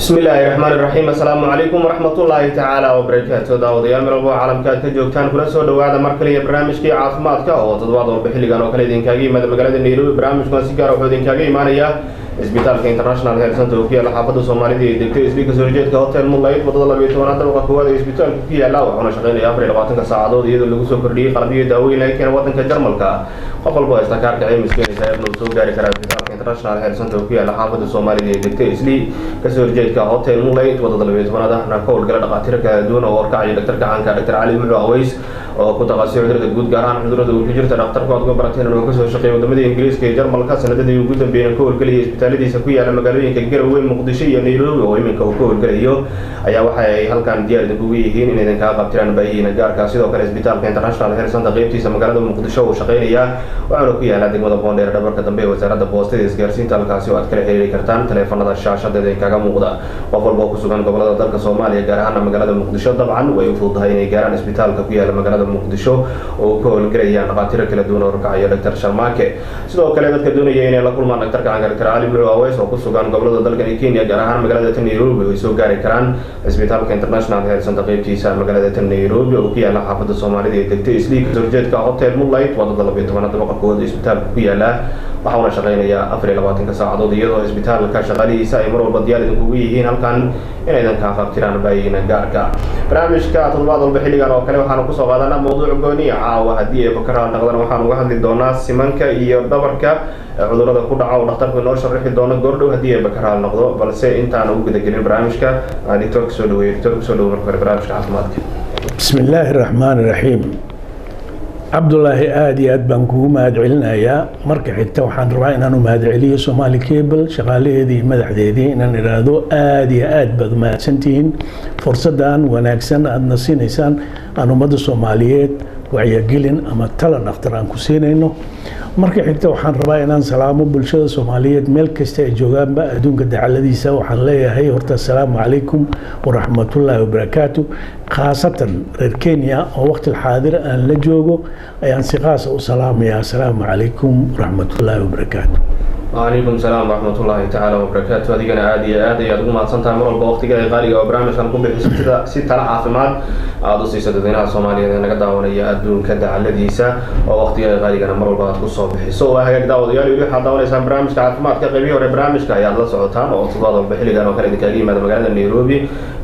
بسم الله الرحمن الرحيم السلام عليكم ورحمة الله تعالى وبركاته داوديال مر walba caalamka ka joogtaan kula soo dhawaada mar kale barnaamijkii caafimaadka oo toddobaad xilligan oo kale idinkaga yimaada magaalada Nairobi barnaamijkan si gaar ah wuxuu idinkaga imaanaya isbitaalka International Health Center oo ku yaala xaafadda Soomaalida ee degta isbiga soo jeedka Hotel Moonlight wadada 12 daqiiqo koowaad ee isbitaalka ku yaala waxaana shaqeynaya 24 saacadood iyadoo lagu soo kordhiyay qalabyo daaweyn ay keenay wadanka Jarmalka qof walba oo istakaarka caymiska inuu soo gaari karo isbitaalka International Health Center oo ku yaala xaafadda Soomaalida ee degta isbiga soo jeedka Hotel Moonlight wadada 12 ahna kool gala dhaqaatiir kala duwan oo warkacay dhaqtarka caanka Dr. Ali Muxuu Aways oo ku taqasusay cudurada guud gaar ahaan cudurada uu ku jirta dhaqtarka oo barateen inuu ka soo shaqeeyo wadamada Ingiriiska iyo Jarmalka sanadadii ugu dambeeyay ka howlgaliyay isbitaaladiisa ku yaala magaalooyinka Garowe, Muqdisho iyo Nairobi oo iminka uu ka howlgalayo ayaa waxa ay halkan diyaar ugu yihiin in ay ka qabtaan baahiyaha gaarka sidoo kale isbitaalka International Health Center qaybtiisa magaalada Muqdisho oo shaqeynaya waxaana ku yaala degmada Boondheer dhabarka dambe wasaaradda boostada isgaarsiinta halkaasi oo aad kala xiriiri kartaan taleefanada shaashada ee kaga muuqda qof walba ku sugan gobolada dalka Soomaaliya gaar ahaan magaalada Muqdisho dabcan way u fududahay inay gaaraan isbitaalka ku yaala magaalada Muqdisho oo ka howlgalaya dhaqaatiir kala duwan oo warkacaya Dr. Sharmaake sidoo kale dadka doonaya inay la kulmaan dhaqtarka caanka Dr. Ali Muxuu Aways oo ku sugan gobolada dalka Kenya gaar ahaan magaalada Nairobi way soo gaari karaan isbitaalka International Health Center qaybtiisa magaalada Nairobi oo ku yaala xaafadda Soomaalida ee degta isliika soo jeedka Hotel Moonlight wadada 12 daqiiqo koowaad isbitaalka ku yaala waxaana shaqeynaya 24 saacadood iyadoo isbitaalka shaqaalihiisa ay mar walba diyaar ugu yihiin halkan inay ka faqtiraan baahiyaha gaarka barnaamijka toddobaad walba xilligan oo kale waxaan ku soo qaadanaa mowduuc gooni ah oo haddii ay fakaraha noqdaan waxaan uga hadli doonaa simanka iyo dhabarka cudurada ku dhaca oo dhakhtarku inoo sharaxi doono goordhow haddii ay fakaraha noqdo balse intaan ugu gudagelin barnaamijka doctor soo dhaweeyo marka barnaamijka caafimaadka bismillaahi raxmaani raxiim cabdullaahi aad iyo aad baan kugu mahadcelinayaa marka xigta waxaan rabaa inaan u mahadceliyo Somali Cable shaqaalaheedii madaxdeedii inaan iraado aad iyo aad baad mahadsantihiin fursadan wanaagsan aadna siinaysaan aan ummadda Soomaaliyeed wacyigelin ama talo dhakhtar aan ku siinayno marka xigta waxaan rabaa inaan salaamo bulshada Soomaaliyeed meel kasta ay joogaanba adduunka dacaladiisa waxaan leeyahay horta assalaamu calaykum waraxmatullaahi wabarakaatuh khaasatan reer Kenya oo waqti xaadir aan la joogo ayaan si qaas u salaamayaa assalaamu calaykum waraxmatullaahi wabarakaatuh وعليكم السلام ورحمة الله تعالى وبركاته هذه أنا عادي أدوم عن سنتها مرة بوقت جاي غالي أو برامج هنكون ستة عافمات عادوا سياسة الدينار الصومالية أنا قد داوني أدون كذا على ديسا ووقت جاي غالي أنا مرة بوقت الصبح سو هاي قد داود يالي يروح داوني سام برامج عافمات كقريبي ولا برامج كاي الله سعوتان أو صباح بحلي كانوا كانوا كاجي ماذا مقالة نيروبي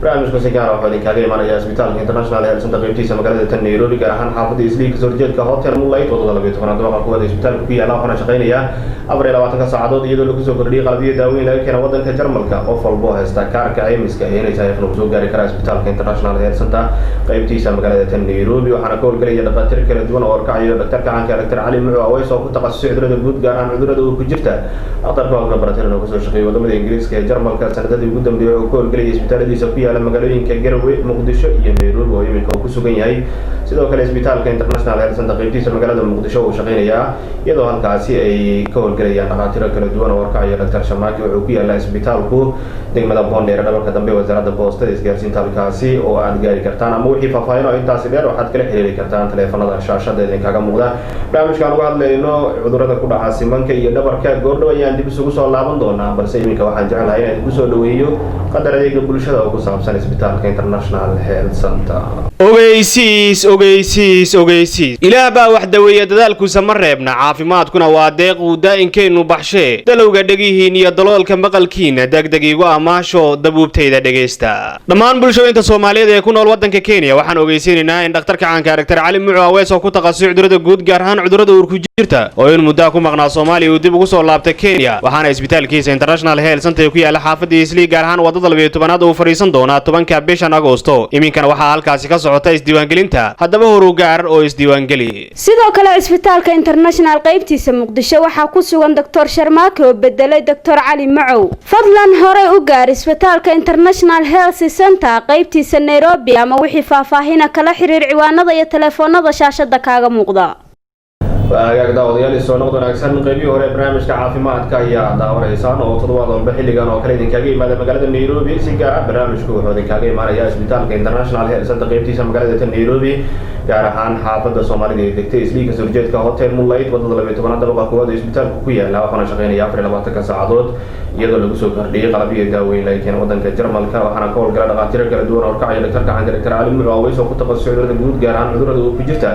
برامج كسيكان أو حدي كاجي مانا يا سبيتال إنترناشنال هيلث سنتر قيمتي مقالة نيروبي كراهن حافظ إسليك زوجات كهوتيل مولايت وطلع بيت فانا دوقة قوة سبيتال كي على فانا شقينيا أبري لواتك ساعدود يدو لكسو kordhiyay qalabyo daaweyn ay keenay wadanka Jarmalka qof walba haysta kaarka caymiska inay tahay inuu soo gaari karo isbitaalka International Health Center qaybtiisa magaalada Nairobi waxaana ka howlgalaya dhaqaatiir kala duwan oo warkacaya dhaqtarka caanka Dr. Ali Muxuu Aways oo ku taqasusay cudurada guud gaar ahaan cudurada uu ku jirta dhaqtarka oo barateen inuu ka soo shaqeeyo wadamada Ingiriiska iyo Jarmalka sanadadii ugu dambeeyay oo ka howlgalaya isbitaaladiisa ku yaala magaalooyinka Garowe, Muqdisho iyo Nairobi oo iminka ku sugan yahay sidoo kale isbitaalka International Health Center qaybtiisa magaalada Muqdisho oo shaqeynaya iyadoo halkaasi ay ka howlgalayaan dhaqaatiir kala duwan oo warkacaya Dr. Sharmaake wuxuu ku yaala isbitaalku degmada Boondheer dhabarka dambe wasaaradda boostada isgaarsiinta halkaasi oo aad gaari kartaan ama wixii faahfaahin oo intaas dheer waxaad kala xiriiri kartaan taleefanada shaashada ee kaga muuqda barnaamijkan uga hadlayno cudurada ku dhaca simanka iyo dhabarka goordhow ayaan dib isugu soo laaban doonaa balse iminka waxaan jecelahay inaan ku soo dhaweeyo qadar adeega bulshada oo ku saabsan isbitaalka International Health Center ogeysiis ilaah baa wax daweeya dadaalkiisa ma reebna caafimaadkuna waa deeq uu daa'inkeenu baxshe dalowga dhagihiin iyo daloolka maqalkiina degdegiigu amaasho dabuubtayda dhageysta dhammaan bulshooyinka Soomaaliyeed ee ku nool wadanka Kenya waxaan ogeysiinaynaa in dhakhtarka caanka Dr. Ali Muxuu Aways oo ku taqasusay cudurada guud gaar ahaan cudurada uur ku jirta oo in muddo ku maqnaa Soomaaliya uu dib ugu soo laabtay Kenya waxaana isbitaalkiisa International Health Center ku yaala xaafadda Islii gaar ahaan wadada 12 uu fariisan doona 10ka bishan Agoosto iminkana waxa halkaasi ka socota isdiiwaangelinta haddaba horu gaar oo isdiiwaangeli sidoo kale isbitaalka International qaybtiisa Muqdisho waxa ku sugan Dr. Sharmaake oo bedelay Dr. Ali Muxuu fadlan hore u gaar isbitaalka International Health Center qaybtiisa Nairobi ama wixii faahfaahin kala xiriir ciwaanada iyo taleefanada shaashada kaaga muuqda وأجاك داود يالي سونق دون أكثر قيبي هو برنامج كعافيمات كيا داور إنسان أو تطوع بحلي كانوا وكلين كاجي ماذا مقالة نيروبي سكا برنامج كوه هذا كاجي مارا يا إسبيتال كإنترناشنال هيلث سنتر قيبتي سام مقالة نيروبي كارهان حافظ الصومالي دكتي إسلي كسرجت كهوتيل مولايت وضد لبيت بنا دبقة قوة إسبيتال كويا لا وخنا شغالين يافر لبعض كساعدود iyadoo lagu soo kordhiyay qalabyo daaweyn laga keenay wadanka Jarmalka waxaana ka howlgala dhaqaatiir kala duwan oo ka caawiya dhaqtarka caanka Dr. Ali Muco oo ku takhasusay cudurrada guud gaar ahaan cudurrada uu ku jirta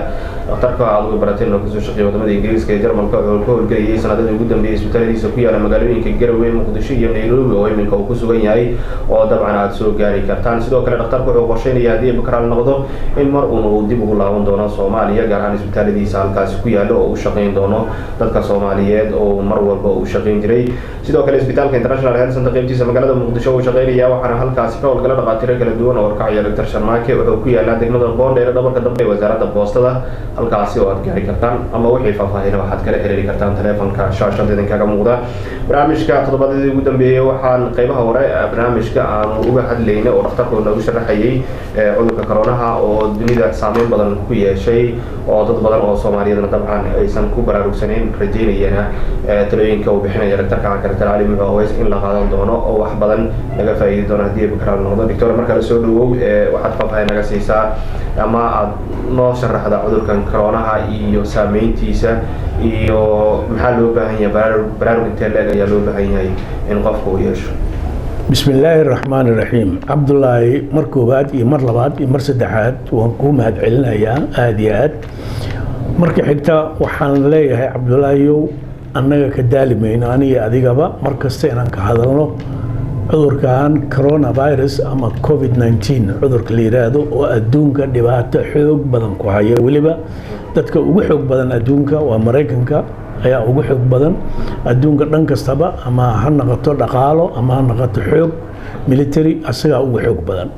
dhaqtarka aad ugu baratay inuu kasoo shaqeeyo wadamada Ingiriiska iyo Jarmalka oo ka howlgalay sanadadii ugu dambeeyay isbitaaladiisa ku yaala magaalooyinka Garowe, Muqdisho iyo Nairobi oo iminka uu ku sugan yahay oo dabcan aad soo gaari kartaan sidoo kale dhaqtarku wuxuu qorsheynayaa haddii Bakaraal noqdo in mar uu dib ugu laaban doono Soomaaliya gaar ahaan isbitaaladiisa halkaas ku yaala oo uu shaqeyn doono dadka Soomaaliyeed oo mar walba uu shaqeyn jiray sidoo kale isbitaalka International Health Center qaybtiisa magaalada Muqdisho oo shaqeynaya waxaana halkaas ka howlgala dhaqaatiir kala duwan oo ka caawiya Dr. Sharmaake wuxuu ku yaala degmada Boondheer dhabarka dambe ee wasaaradda boostada halkaas oo aad gaari kartaan ama wixii faahfaahin waxaad kala xiriiri kartaan telefoonka shaashada idinkaga muuqda barnaamijka toddobaadkii ugu dambeeyay waxaan qaybaha hore barnaamijka aan uga hadlaynay oo dhaqtarku nagu sharaxayay cudurka corona oo dunida saameyn badan ku yeeshay oo dad badan oo Soomaaliyeedna dabcan aysan ku baraarugsaneyn rajeynayana talooyinka uu bixinayo dhaqtarka Dr. Ali Muco in la qaadan doono oo wax badan laga faa'iido doono haddii Bakaraal noqdo doctor marka la soo dhawow waxaad faahfaahin naga siisaa ama aad noo sharaxda cudurkan corona iyo saameyntiisa iyo maxaa loo baahan yahay baraarug intee leeg ayaa loo baahan yahay in qofku uu yeesho بسم الله الرحمن الرحيم عبد الله مركوبات مر لباد مر سدحات وانكم هاد علنايا آديات مركي حتى وحان ليها عبد الله يو أنك كدالمين أنا أديقبا مركزتين أنك هذا عذر كان كورونا فيروس أما كوفيد 19 عذر كليرادو وأدونك دبعت حوق بدن كوهاية ولبا dadka ugu xoog badan adduunka waa Mareykanka ayaa ugu xoog badan adduunka dhan kastaba ama ha noqoto dhaqaalo ama ha noqoto xoog military asaga ugu xoog badan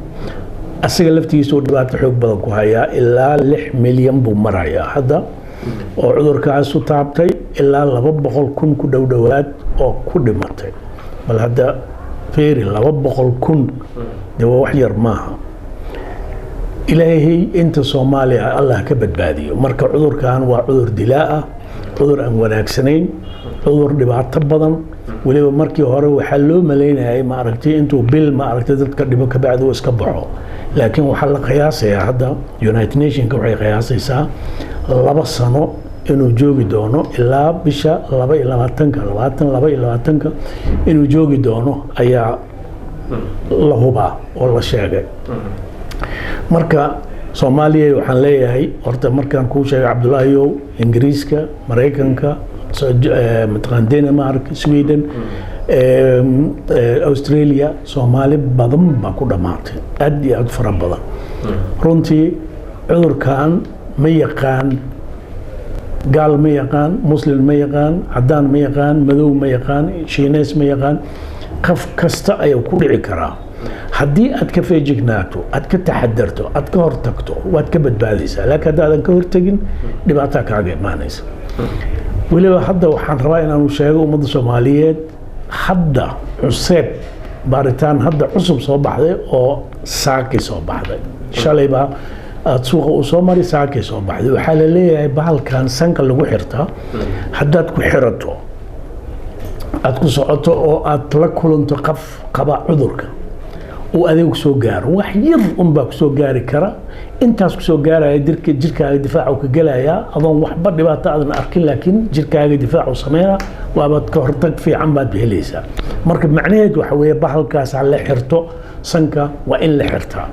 asaga laftiisu dhibaato xoog badan ku haya ilaa 6 milyan buu maraya hadda oo cudurkaas u taabtay ilaa 200,000 ku dhowdhowaad oo ku dhimatay bal hadda feeri 200,000 de wax yar maaha إلهي أنت صومالي الله كبدبادي مركب عذر كان وعذر دلاء عذر أموالك سنين عذر دبعت بدن ولو مركي هرو وحلو ملينا هاي معركتي أنتو بيل معركتي تذكر دبك بعد واسكبحوا لكن وحل قياسي هذا يونايتد نيشن كوحي قياسي سا لبا سنو إنه جوجي دونو إلا بشا لبا إلا تنكا لبا إلا تنكا إنه جوجي دونو أيا لهوبا والله شاقي marka Soomaaliya waxaan leeyahay horta markaan ku sheegay Cabdullaahi Ingiriiska Mareykanka mataqaan Denmark Sweden Australia Soomaali badan ba ku dhamaatay aad iyo aad fara badan runtii cudurkan ma yaqaan gaal ma yaqaan muslim ma yaqaan cadaan ma yaqaan madow ma yaqaan shiineys ma yaqaan qof kasta ayuu ku dhici karaa haddii aad ka feejignaato aad ka taxadarto aad ka hortagto waad ka badbaadaysaa laakiin haddaadan ka hortagin dhibaataa kaaga imaanaysa weliba hadda waxaan rabaa inaanu sheego ummadda Soomaaliyeed hadda cuseeb baaritaan hadda cusub soo baxday oo saaki soo baxday shalayba aad suuqa u soo mari saaki soo baxday waxaa la leeyahay bahalkan sanka lagu xirtaa haddaad ku xirato aad ku socoto oo aad la kulanto qof qaba cudurka وأديك سو جار وحير بك سو جاري كرا أنت سو جاري جركا دفاع وكجلايا أظن وحبر بقى تعذن أركن لكن جركا دفاع وصميرة وأبد كهرتك في عماد بهليسة مركب معنيه وحوي بحر الكاس على حرته سنكا وإن لحرتها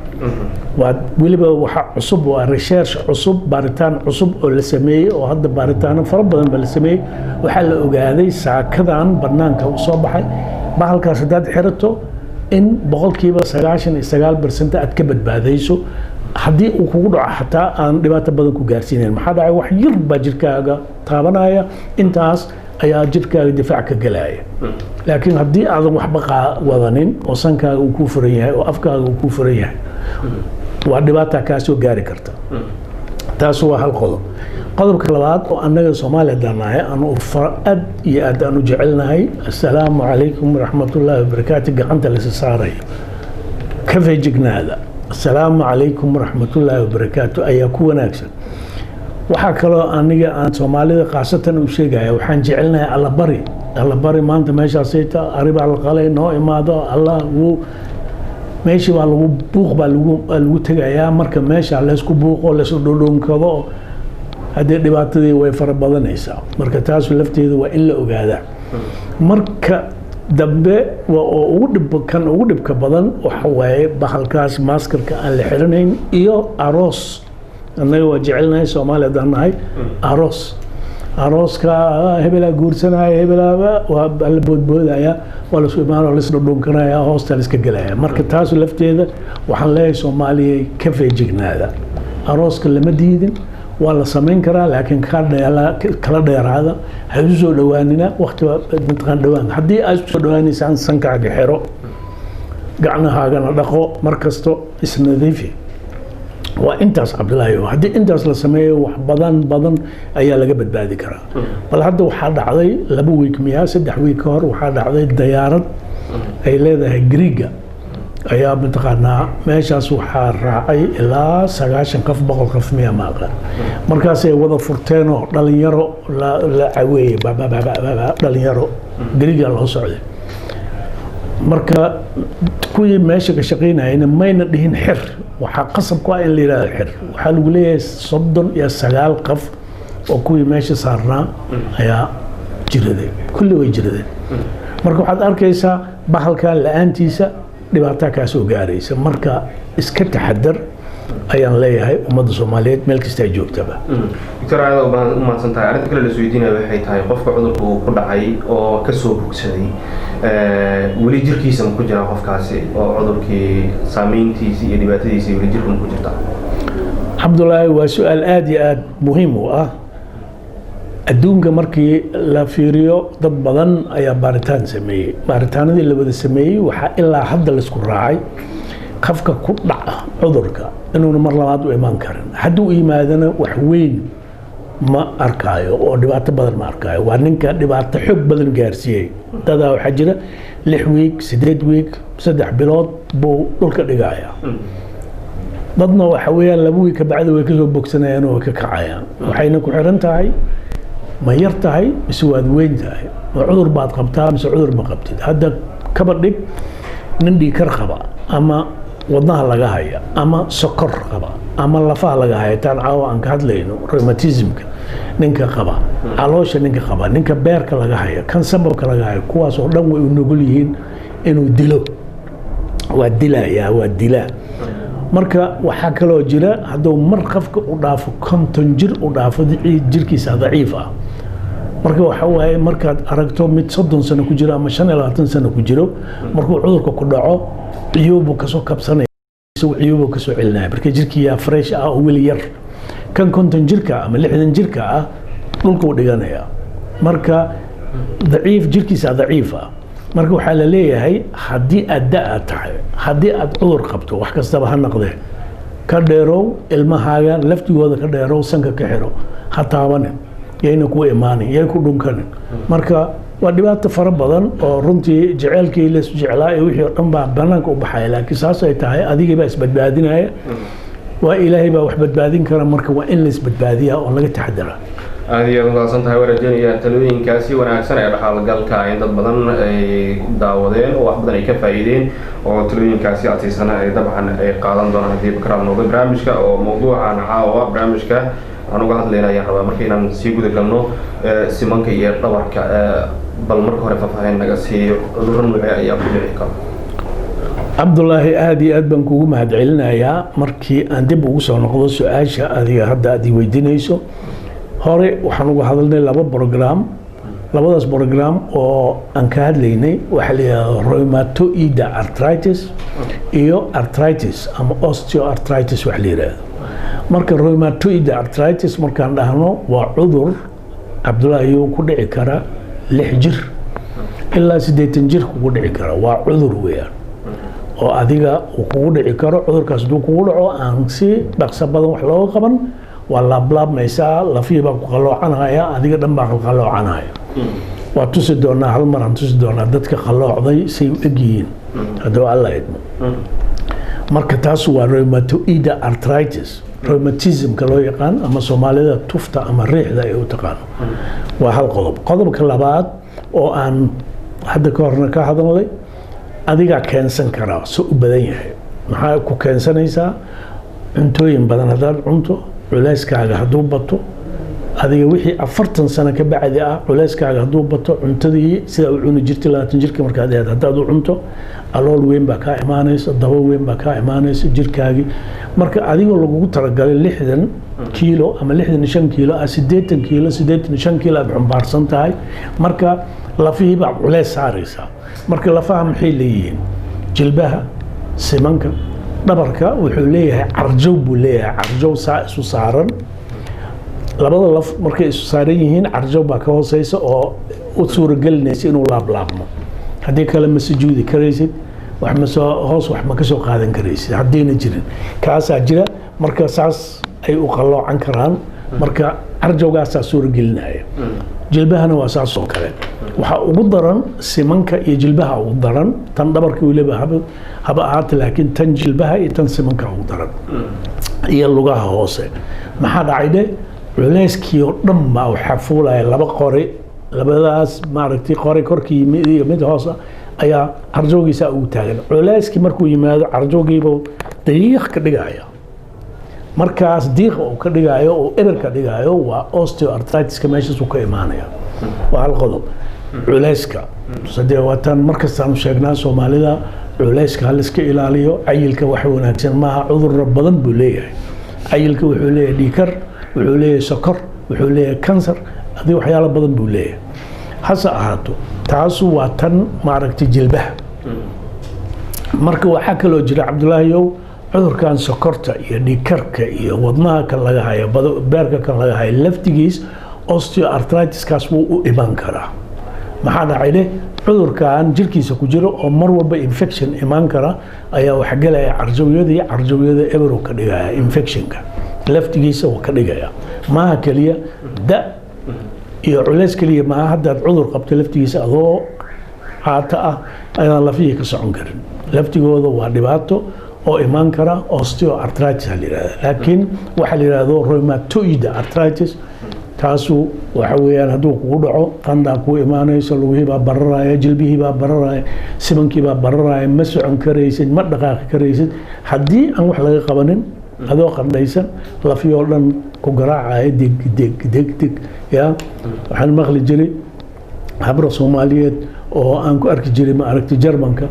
ولبا وحق عصب وريشيرش عصب بارتان عصب ولا سميه وهذا بارتان فربنا بالسميه وحل أوجادي ساعة كذا عن برنامج وصباحي بحر الكاس داد حرته إن بقولكيبا 99% أد كبدباديسو haddii uu kugu dhaco xataa aan dhibaato badan ku gaarsiinayn maxaa dhacay wax yar baa jirkaaga taabanaya intaas ayaa jirkaaga difaac ka galaya laakiin haddii aadan waxba wadanin oo sankaaga uu ku furan yahay oo afkaaga uu ku furan yahay waa dhibaato ka soo gaari karta taas waa hal qodob qodobka labaad oo annaga Soomaaliya danahay aanu farad iyo aad aanu jecelnahay assalaamu calaykum waraxmatullaahi wabarakaatuh gacanta la saaray ka feejignaada السلام عليكم ورحمة الله وبركاته أيكم وناكسن وحكلو أنيجا أن سومالي قاصة وشيء وحن جعلنا على بري ما أنت ماشي عصيتا قريب على القلي نوع ما هذا الله هو ماشي على بوق بالو تجايا مركب ماشي على سكو بوق ولا سدودون كذا هذه دبعتي ويفر بدن إيسا مركب تاس لفتي وإلا وجادا مركب dambe oo ugu dhibka badan waxa waaye bahalkaas maskarka aan la xiranayn iyo aroos annaga waa jecelnahay Soomaaliya haddaan nahay arooska hebelaa guursanaya hebelaa waa la boodboodaya waa la soo imaanaya la isla dhunkanaya hoosta la iska galaya marka taas lafteeda waxaan leeyahay Soomaaliya ka feejignaada arooska lama diidin waa la samayn karaa laakiin kala dheeraada ha u soo dhawaanina waqtiga intaan dhawaan haddii aad soo dhawaanaysaan sankaaga xiro gacnahaagana dhaqo markasto isnadiifi waa intaas Cabdullaahi haddii intaas la sameeyo wax badan ayaa laga badbaadi karaa bal hadda waxaa dhacday 2 week miyaa 3 week ka hor waxaa dhacday diyaarad ay leedahay Greega ayaa mataqaanaa meeshaas waxaa raacay ilaa 90 qof 100 qof miyaa maaqa markaas ay wada furteenoo dhalinyaro la caweeyay dhalinyaro Greega loo socday marka kuwii meesha ka shaqeynayna mayna dhihin xir waxaa qasab ku ah in la yiraahdo xir waxaa lagu leeyahay 39 qof oo kuwii meesha saarnaa ayaa jiraday kulli way jiradeen marka waxaad arkaysaa bahalka la'aantiisa dhibaato ka soo gaaraysa marka iska taxadar ayaan leeyahay ummadda Soomaaliyeed meel kasta ay joogtaba Dr. Aado baan u mahadsantahay arrinta kale la isweydiinayo waxay tahay qofka cudurku ku dhacay oo ka soo bogsaday weli jirkiisa ma ku jira qofkaasi oo cudurkii saameyntiisa iyo dhibaatadiisa weli jirka ma ku jirta Cabdullaahi waa su'aal aad iyo aad muhiim u ah adduunka markii la fiiriyo dad badan ayaa baaritaan sameeyay baaritaanadii la wada sameeyay waxa ilaa hadda la isku raacay qofka ku dhaca cudurka inuu mar labaad u iman karin hadduu yimaadana wax weyn ma arkaayo oo dhibaato badan ma arkaayo waa ninka dhibaato xoog badan gaarsiiyay dada waxa jira 6 week 8 week 3 bilood buu dhulka dhigaya dadna waxa weeyaan 2 week ka bacdi way ka soo bogsanayaan oo ka kacayaan waxayna ku xiran tahay ma yar tahay mise waad weyn tahay oo cudur baad qabtaa mise cudur ma qabtid hadda kaba dhig nin dhiikar qaba ama wadnaha laga haya ama sokor qaba ama lafaha laga haya taan caawa aan ka hadlayno rheumatismka ninka qaba caloosha ninka qaba ninka beerka laga haya kan sababka laga haya kuwaas oo dhan way u nugul yihiin inuu dilo waa dilaa marka waxaa kaloo jira hadduu mar qofka u dhaafo 50 jir u dhaafo jirkiisa daciif ah marka waxa waaye markaad aragto mid 30 sano ku jiro ama 25 sano ku jiro markuu cudurka ku dhaco ciyubu ka soo kabsanay ciyubu ka soo celinaya marka jirkiisa fresh ah oo weli yar kan 50 jirka ama 60 jirka ah dhulka u dhiganaya marka jirkiisa daciif ah marka waxaa la leeyahay haddii aad da'a tahay haddii aad cudur qabto wax kastaba ha noqdee ka dheerow ilmahaaga laftigooda ka dheerow sanka ka xiro ha taabanin yayna ku imaanin yay ku dhunkanin marka waa dhibaato fara badan oo runtii jaceylkii la isku jeclaa ee wixii oo dhan baa banaanka u baxaya laakiin saas ay tahay adigii baa isbadbaadinaya waa ilaahay baa wax badbaadin kara marka waa in la isbadbaadiyaa oo laga taxadara aad iyo aad mahadsan tahay waraajinaya talooyinkaasi wanaagsan ee dhaxalgalka in dad badan ay daawadeen oo wax badan ay ka faa'iideen oo talooyinkaasi ateysana ay dabcan ay qaadan doonaan haddii bakraal noqdo barnaamijka oo mawduucan caawa barnaamijka aan uga hadlayna ayaan rabaa marka inaan sii guda galno simanka iyo dhabarka bal marka hore faahfaahin naga siiyo cudurro nuucee ayaa ku dhici kara Cabdullaahi aad iyo aad baan kugu mahadcelinayaa markii aan dib ugu soo noqdo su-aasha adiga hadda aad i weydiinayso hore waxaan uga hadalnay 2 program labadaas program oo aan ka hadlaynay waxa la yiraahdaa rheumatoid arthritis iyo arthritis ama osteoarthritis wax la yiraahdo marka rheumatoid arthritis markaan dhahno waa cudur Cabdullaahi ku dhici kara 6 jir ilaa 80 jir kugu dhici kara waa cudur weeyaan oo adiga uu kugu dhici karo cudurkaas duu kugu dhaco aan si dhaqso badan wax looga qaban waa laablaabmaysaa lafihii baa ku qaloocanaya adiga dhan baa qaloocanaya waa tusi doonaa hal mar aan tusi doonaa dadka qaloocday say u egyihiin hadduu alla idmo marka taas waa rheumatoid arthritis rheumatismka loo yaqaan ama Soomaalida tufta ama riixda ay u taqaano waa hal qodobka labaad oo aan hadda ka horna ka hadalnay adiga keensan kara soo u badan yahay maxaa ku keensanaysaa cuntooyin badan hadaad cunto culayskaaga hadduu bato adiga wixii 40 sano ka bacdi ah culeyskaaga hadduu bato cuntadii sida u cuni jirtay 20 jirka markaad ahayd haddaad u cunto alool weyn baa kaa imaanaysa dabo weyn baa kaa imaanaysa jirkaagii marka adigoo lagugu talagalay 60 kiilo ama 65 kiilo 80 kiilo 85 kiilo aad xambaarsan tahay marka lafihii baa culeys saaraysaa marka lafaha maxay leeyihiin jilbaha simanka dhabarka wuxuu leeyahay carjow buu leeyahay carjow saa isu saaran labada laf markay isu saaran yihiin carjow baa ka hooseysa oo u suuragelinaysa inuu laablaabmo haddii kale ma sujuudi karaysid wax ma soo hoos wax ma ka soo qaadan karaysid haddiina jirin kaasaa jira marka saas ay u qalloocan karaan marka carjowgaasaa suuragelinaya jilbahana waa saas oo kale waxaa ugu daran simanka iyo jilbaha ugu daran tan dhabarka weliba haba ahaata laakiin tan jilbaha iyo tan simanka ugu daran iyo lugaha hoose maxaa dhacay de culeyskii oo dhan baa waxaa fuulaya laba qori labadaas maaragtay qori korkii mid iyo mid hoose ayaa carjowgiisa ugu taagan culeyskii markuu yimaado carjowgiiba daqiiq ka dhigaya markaas diiqa uu ka dhigayo oo eber ka dhigayo waa osteoarthritis-ka meeshaas uu ka imaanaya waa hal qodob culeyska sadee waatan markastaanu sheegnaa soomaalida culeyska hal iska ilaaliyo cayilka wax wanaagsan maaha cudurro badan buu leeyahay cayilka wuxuu leeyahay dhiikar wuxuu leeyahay sokor wuxuu leeyahay kansar adii waxyaalo badan buu leeyahay hase ahaato taasu waa tan maaragtay jilbaha marka waxaa kaloo jira cabdulaahiyow cudurkan sokorta iyo dhiikarka iyo wadnaha kan laga hayo beerka kan laga hayo laftigiis osteoarthritis-kaas wuu u iman karaa maxaa dhacay de cudurkan jirkiisa ku jiro oo mar walba infection imaan kara ayaa wax gelaya carjawyada eberow ka dhigaya infectionka laftigiisa waa ka dhigaya maaha keliya da iyo culeys keliya maaha haddaad cudur qabto laftigiisa adoo caata ah ayaan lafihii ka socon karin laftigooda waa dhibaato oo imaan kara osteoarthritis la yiraahdo laakiin waxa la yiraahdo rheumatoid arthritis taasu waxa weeyaan hadduu kugu dhaco qandhaa ku imaanayso lugihii baa bararaya jilbihii baa bararaya simankii baa bararaya ma socon karaysid ma dhaqaaqi karaysid haddii aan wax laga qabanin adoo qandhaysan lafiyoo dhan ku garaacaya deg ya waxaan maqli jiray habra soomaaliyeed oo aan ku arki jiray ma aragti jarmanka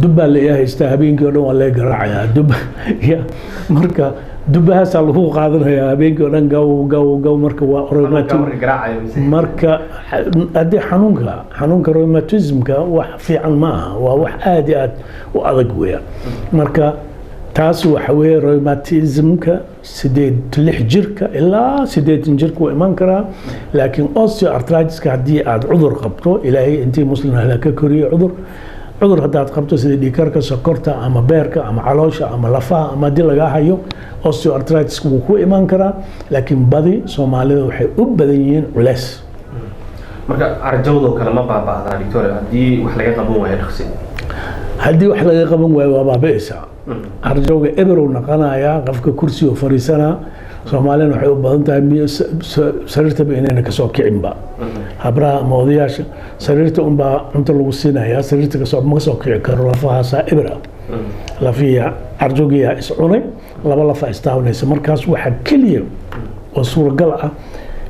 dubbaa la haystaa habeenkii oo dhan waa laga garaacayaa dub ya marka dubbahaasaa lagu qaadanayaa habeenkii oo dhan gaw marka waa rheumatism marka haddii xanuunka rheumatismka wax fiican ma aha waa wax aad iyo aad u adag weeyaan marka taas waxa weeye rheumatismka 6 jirka ilaa 80 jirka wuu iman karaa laakiin osteoarthritis-ka haddii aad cudur qabto ilaahay intii muslim ahla ka koriyo cudur haddaad qabto sida dhiikarka sokorta ama beerka ama caloosha ama lafaha ama haddii lagaa hayo osteoarthritis wuu ku iman karaa laakiin badi soomaalida waxay u badan yihiin culeys marka carjawdoo kale ma baaba'daa doctor haddii wax laga qaban waayo dhaqsi haddii wax laga qaban waayo waa baaba'aysaa carjawga eberow naqanayaa qofka kursiga fariisanaa soomaalina waxay u badan tahay sariirtaba inayna kasoo kicinba habraha ama odayaasha sariirta unbaa cunto lagu siinayaa sariirta ma kasoo kici karo lafahaasaa ebera lafiya carjawgiyaa is cunay laba lafa istaawanaysa markaas waxaa keliya oo suuragal ah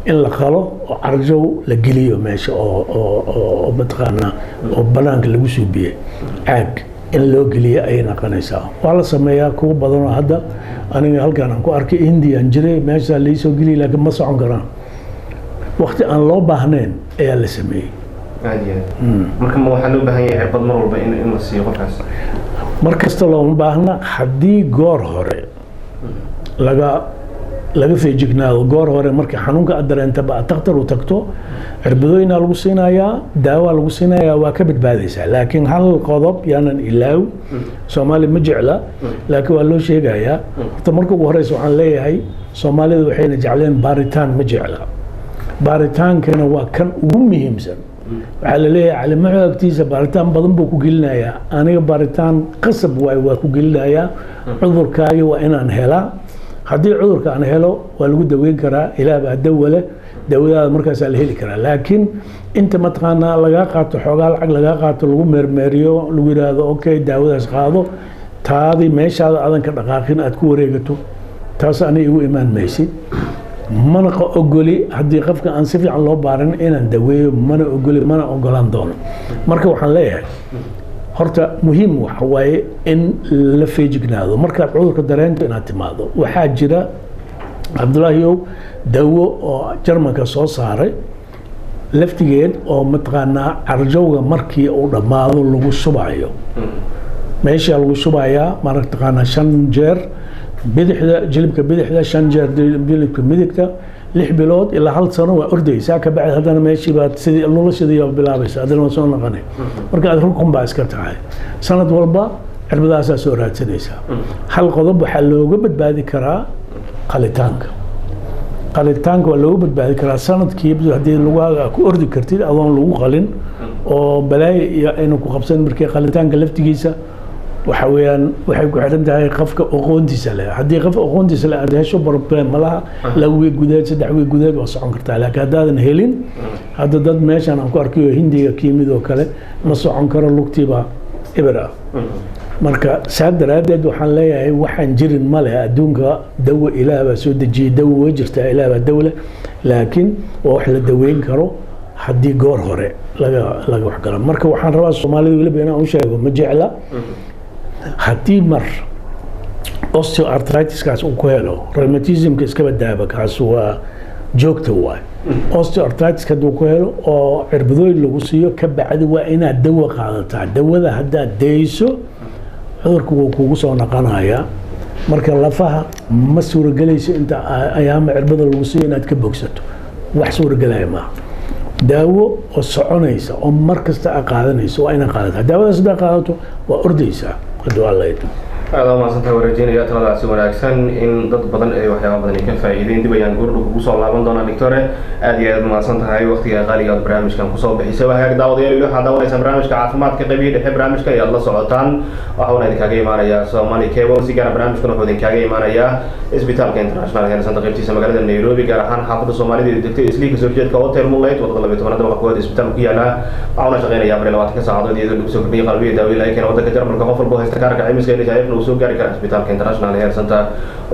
in la qalo oo carjaw la geliyo meesha oo mataqaanaa oo banaanka lagu suubiyey caag in loo geliyo ayay naqanaysaa waa la sameeyaa kuwa badanoo hadda aniga halkaan aan ku arkay indian jiray meeshaa laisoo geliya laakiin ma socon karaan waqti aan loo baahnayn ayaa la sameeyey marka ma waxaa loo baahan yahay cirbad mar walba in la siiyo qofkaas mar kasta looma baahna haddii goor hore laga feejignaado goor hore marka xanuunka aad dareentaba aad takhtar u tagto cirbadooyinaa lagu siinayaa daawaa lagu siinayaa waa ka badbaadaysaa laakiin hal qodob yaanan ilaaw soomaali ma jecla laakiin waa loo sheegayaa horta marka ugu horeysa waxaan leeyahay soomaalida waxayna jecleen baaritaan ma jecla baaritaankana waa kan ugu muhiimsan waxaa la leeyahay calimaco agtiisa baaritaan badan buu ku gelinayaa aniga baaritaan qasab waay waa ku gelinayaa cudurkaagi waa inaan helaa haddii cudurka aan helo waa lagu daweyn karaa ilaah baa dawa leh dawadaada markaasaa la heli karaa laakiin inta mataqaanaa lagaa qaato xoogaa lacag lagaa qaato lagu meermeeriyo lagu yidhaahdo okay daawadaas qaado taadii meeshaada aadan ka dhaqaaqin aad ku wareegato taas aniga igu imaan maysid mana ogoli haddii qofka aan si fiican loo baarin inaan daweeyo mana ogoli mana ogolaan doono marka waxaan leeyahay horta muhiim waxa waaye in la feejignaado markaad cudurka dareento inaad timaado waxaa jira cabdulaahiyow dawo oo jarmanka soo saaray laftigeed oo mataqaanaa carjowga markii uu dhammaado lagu shubayo meesha lagu shubayaa mataqaanaa 5 jeer bidixda jilibka bidixda 5 jeer jilibka midigta 6 bilood ilaa 1 sano waa ordaysaa ka bacdi haddana meeshii baad sidii nolosheedii bilaabaysaa haddana waa soo noqonay marka aad rukun baa iska tahay sanad walba cirbadaasaa soo raadsanaysaa hal qodob waxaa looga badbaadi karaa qalitaanka waa looga badbaadi karaa sanadkii haddii lugaaga ku ordi kartid adoon lagu qalin oo balaayo iyo aynu ku qabsan markii qalitaanka laftigiisa waxa weeyaan waxay ku xiran tahay qofka aqoontiisa leh haddii qof aqoontiisa leh aad hesho problem malaha 2 week gudaheed 3 week gudaheed waa socon kartaa laakiin haddaadan helin hadda dad meeshan aan ku arkayo hindiga kiimid oo kale ma socon karo lugtiiba ibra marka saa daraadeed waxaan leeyahay waxaan jirin male adduunka dawo ilaah baa soo dejiyay dawo way jirtaa ilaah baa dawle laakiin waa wax la daweyn karo haddii goor hore laga wax galo marka waxaan rabaa Soomaalida waliba inaan u sheego ma jecla haddii mar osteoarthritis-kaas uu ku helo rheumatism-ka iska badaaba kaas waa joogta waay osteoarthritis hadduu ku helo oo cirbadooyin lagu siiyo ka bacdi waa inaad dawo qaadataa dawada haddaad dayso cudurku wuu kugu soo noqonayaa marka lafaha ma suuragelayso inta ayaama cirbada lagu siiyo inaad ka bogsato wax suuragelaya maaha daawo oo soconaysa oo mar kasta aad qaadanayso waa inaad qaadataa daawadaas haddaad qaadato waa ordaysaa hadduu alla idmo aad maasantahay wareejinaya taladaasi wanaagsan in dad badan ay waxyaaba badan ka faa'iideen dib ayaan goordhow kugu soo laaban doonaa doctore aad iyo aad maasantahay waqtiga qaaliga aad barnaamijkan kusoo bixisay waa hagaag daawadayaal waxaad daawanaysaa barnaamijka caafimaadka qaybihii dhexe barnaamijka ayaad la socotaan waxauna idinkaga imaanayaa Somali Cable si gaar barnaamijkan wuxuu idinkaga imaanayaa isbitaalka international health center qaybtiisa magaalada Nairobi gaar ahaan xaafadda Soomaalida ee degtay isliika soo jeedka hotel Moonlight wadada 12 dabaq isbitaalku ku yaala waxaana shaqeynaya 24 saacadood iyadoo lagu soo kordhiyay qalbiga daawada ay keenay waddanka Jarmalka qof walba haysta kaarka caymiska ee NHIF soo gaari kara isbitaalka international health center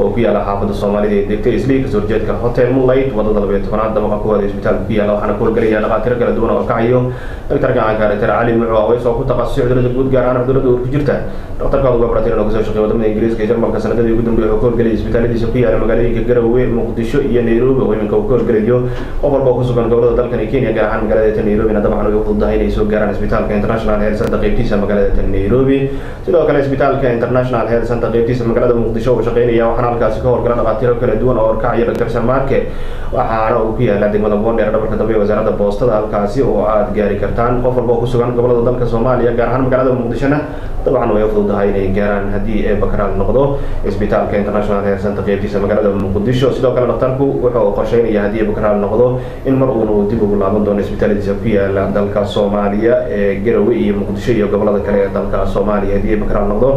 oo ku yaala xaafadda Soomaalida ee degtay isliika soo jeedka hotel Moonlight wadada 12 dabaq isbitaalka ku yaala waxaana ku galaya dhaqaatiir kala duwan oo kacayo doctor Dr. Ali Mucu oo soo ku takhasusay cudurrada guud gaar ahaan cudurrada uur ku jirta doctorka ugu bartay oo soo shaqeeya wadamada Ingiriiska iyo Jarmalka sanadadii ugu dambeeyay oo ku galay isbitaaladiisa ku yaala magaalooyinka Garowe Muqdisho iyo Nairobi oo iminka uu ku galayo qof walba ku sugan gobolada dalka Kenya gaar ahaan magaalada Nairobi dabcan way u fududahay inay soo gaaraan isbitaalka international health center qaybtiisa magaalada Nairobi sidoo kale isbitaalka international health center qaybtiisa magaalada Muqdisho oo shaqeynaya waxaan halkaas ka howlgala dhaqaatiir kala duwan oo kacayo Dr. Sharmaake waxaana uu ku yaala degmada Boondheer dhabarka dambe wasaaradda boostada halkaasi oo aad gaari kartaan qof walba ku sugan gobolada dalka Soomaaliya gaar ahaan magaalada Muqdishona dabcan way u fududahay inay gaaraan haddii ay bakaraal noqdo isbitaalka international health center qaybtiisa magaalada Muqdisho sidoo kale dhakhtarku wuxuu qorsheynayaa haddii ay bakaraal noqdo in mar uu dib ugu laaban doono isbitaaladiisa ku yaala dalka Soomaaliya ee Garowe iyo Muqdisho iyo gobolada kale ee dalka Soomaaliya haddii ay bakaraal noqdo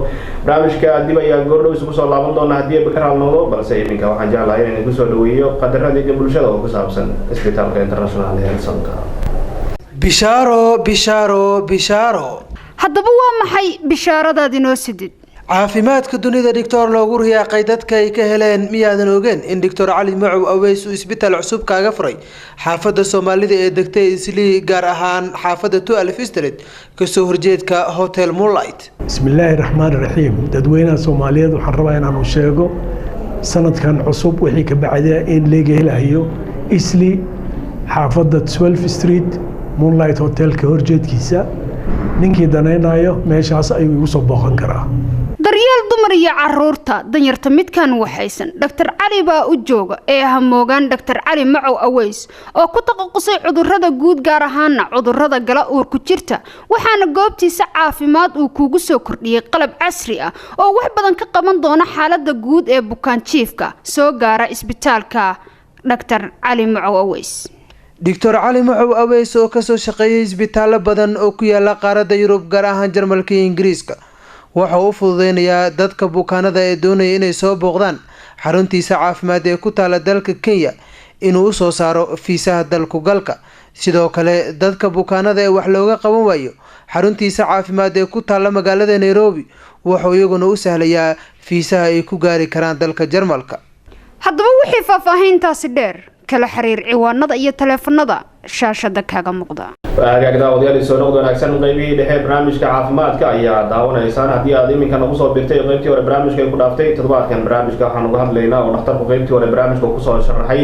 barnaamijka dib ayaa goordhow isugu soo laaban doona haddii ay bakaraal noqdo balse iminka waxaan jeclahay inaan ku soo dhaweeyo qadaradii bulshada oo ku saabsan isbitaalka international health center bishaaro haddaba waa maxay bishaaradaad inoo sidid caafimaadka dunida doctor loogu riyaaqay dadka ay ka heleen miyaadan ogeen in Dr. Cali Mucu Aweys uu isbitaal cusub kaaga furay xaafadda Soomaalida ee degtay Islii gaar ahaan xaafadda 12 Street kasoo horjeedka Hotel Moonlight bismillaahi raxmaani raxiim dadweynaha Soomaaliyeed waxaan rabaa inaan u sheego sanadkan cusub wixii ka bacday in laga helayo Islii xaafadda 12 Street Moonlight Hotel ka horjeedkiisa ninkii danaynayo meeshaas ayuu igu soo booqan karaa daryeel dumar iyo caruurta danyarta midkan waxaysan Dr. Cali baa u jooga ee hamoogan Dr. Cali Mucu Aweys oo ku taqasusay cudurrada guud gaar ahaan cudurrada gala uur ku jirta waxaana goobtiisa caafimaad uu kugu soo kordhiyay qalab casri ah oo wax badan ka qaban doona xaaladda guud ee bukaan jiifka soo gaara isbitaalka Dr. Cali Mucu Aweys Dr. Cali Mucu Aweys oo ka soo shaqeeyay isbitaallo badan oo ku yaala qaaradda Yurub gaar ahaan Jarmalka iyo Ingiriiska waxa uu fududeynayaa dadka bukaanada ee doonaya inay soo booqdaan xaruntiisa caafimaad ee ku taala dalka Kenya inuu u soo saaro fiisaha dalku galka sidoo kale dadka bukaanada ee wax looga qaban waayo xaruntiisa caafimaad ee ku taala magaalada Nairobi wuxuu iyaguna u sahlayaa fiisaha ay ku gaari karaan dalka Jarmalka haddaba wixii faahfaahintaasi dheer kala xiriir ciwaanada iyo taleefanada shaashada kaaga muuqda. hagaag daawadayaal soo noqdo wanaagsan qaybihii dhexe barnaamijka caafimaadka ayaa daawanaysaan haddii aad iminka nagu soo birtay qaybtii hore barnaamijka ay ku dhaaftay toddobaadkan barnaamijka waxaan uga hadlaynaa oo dhakhtarku qaybtii hore barnaamijka ku soo sharaxay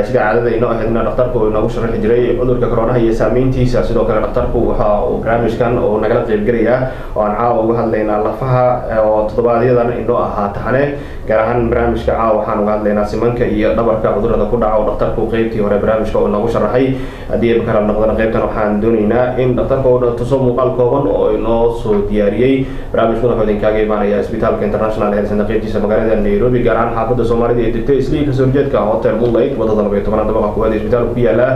sida caadada inoo ahaydna dhakhtarku inoogu sharaxi jiray cudurka koronaha iyo saameyntiisa sidoo kale dhakhtarku waxa uu barnaamijkan uu nagala qaybgelayaa oo aan caawa uga hadlaynaa lafaha oo toddobaadyaddan inoo ahaa taxane gaar ahaan barnaamijka caawa waxaan uga hadlaynaa simanka iyo dhabarka cudurrada ku dhaca oo dhakhtarku qaybtii hore barnaamijka uu inoogu sharaxay haddii ay kala noqdana qaybtan waxaan doonaynaa in dhakhtarka uu tuso muuqaal kooban oo inoo soo diyaariyey barnaamijkuna wuxuu idinkaaga imaanaya isbitaalka international health center qaybtiisa magaalada Nairobi gaar ahaan xaafadda Soomaalida ee degtay isliin kasoo horjeedka hotel Moonlight wadada 12 dabaqa kuwaad ee isbitaalku ku yaala